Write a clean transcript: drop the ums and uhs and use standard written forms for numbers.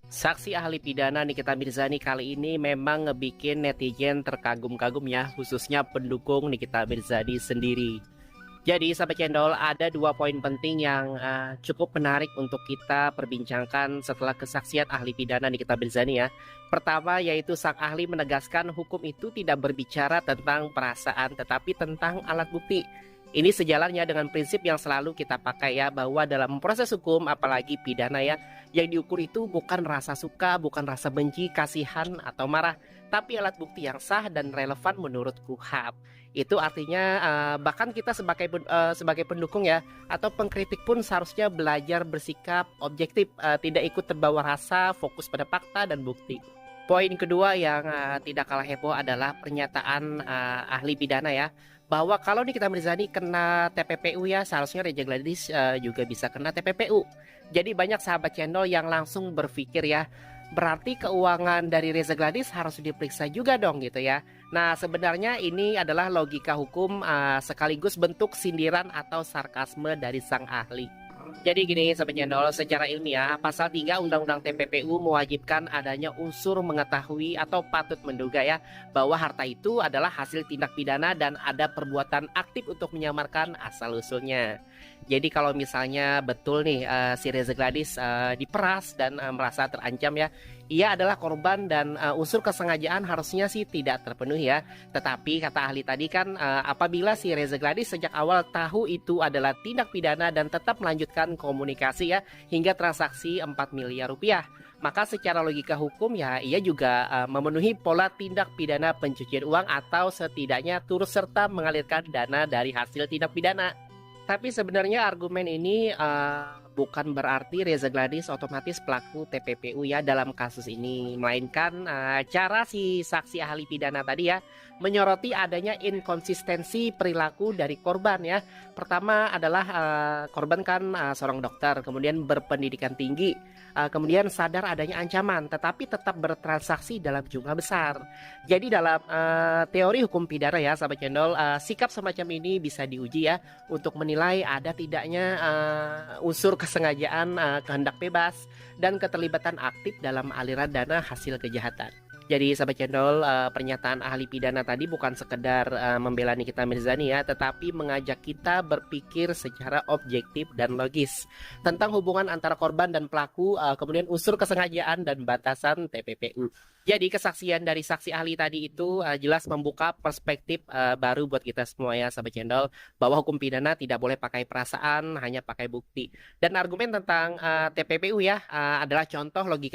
Saksi ahli pidana Nikita Mirzani kali ini memang ngebikin netizen terkagum-kagum ya, khususnya pendukung Nikita Mirzani sendiri. Jadi sahabat cendol, ada dua poin penting yang cukup menarik untuk kita perbincangkan setelah kesaksian ahli pidana Nikita Mirzani ya. Pertama yaitu sang ahli menegaskan hukum itu tidak berbicara tentang perasaan tetapi tentang alat bukti. Ini sejalannya dengan prinsip yang selalu kita pakai ya, bahwa dalam proses hukum apalagi pidana ya, yang diukur itu bukan rasa suka, bukan rasa benci, kasihan atau marah, tapi alat bukti yang sah dan relevan menurut KUHP. Itu artinya bahkan kita sebagai pendukung ya atau pengkritik pun seharusnya belajar bersikap objektif, tidak ikut terbawa rasa, fokus pada fakta dan bukti. Poin kedua yang tidak kalah heboh adalah pernyataan ahli pidana ya, bahwa kalau Nikita Mirzani kena TPPU ya, seharusnya Reza Gladys juga bisa kena TPPU. Jadi banyak sahabat channel yang langsung berpikir ya, berarti keuangan dari Reza Gladys harus diperiksa juga dong gitu ya. Nah sebenarnya ini adalah logika hukum sekaligus bentuk sindiran atau sarkasme dari sang ahli. Jadi gini Sobat Cendol, secara ilmiah pasal 3 Undang-Undang TPPU mewajibkan adanya unsur mengetahui atau patut menduga ya, bahwa harta itu adalah hasil tindak pidana dan ada perbuatan aktif untuk menyamarkan asal-usulnya. Jadi kalau misalnya betul nih si Reza Gladys diperas dan merasa terancam ya, ia adalah korban dan unsur kesengajaan harusnya sih tidak terpenuhi ya. Tetapi kata ahli tadi kan apabila si Reza Gladys sejak awal tahu itu adalah tindak pidana dan tetap melanjutkan komunikasi ya hingga transaksi 4 miliar rupiah, maka secara logika hukum ya ia juga memenuhi pola tindak pidana pencucian uang atau setidaknya turut serta mengalirkan dana dari hasil tindak pidana. Tapi sebenarnya argumen ini bukan berarti Reza Gladys otomatis pelaku TPPU ya dalam kasus ini, melainkan cara si saksi ahli pidana tadi ya menyoroti adanya inkonsistensi perilaku dari korban ya. Pertama adalah korban kan seorang dokter, kemudian berpendidikan tinggi, kemudian sadar adanya ancaman, tetapi tetap bertransaksi dalam jumlah besar. Jadi dalam teori hukum pidana ya sahabat channel, sikap semacam ini bisa diuji ya untuk menilai ada tidaknya unsur kesengajaan, kehendak bebas, dan keterlibatan aktif dalam aliran dana hasil kejahatan. Jadi sahabat channel, pernyataan ahli pidana tadi bukan sekedar membela Nikita Mirzani ya, tetapi mengajak kita berpikir secara objektif dan logis tentang hubungan antara korban dan pelaku, kemudian unsur kesengajaan dan batasan TPPU. Jadi kesaksian dari saksi ahli tadi itu jelas membuka perspektif baru buat kita semua ya sahabat channel, bahwa hukum pidana tidak boleh pakai perasaan, hanya pakai bukti. Dan argumen tentang TPPU ya adalah contoh logika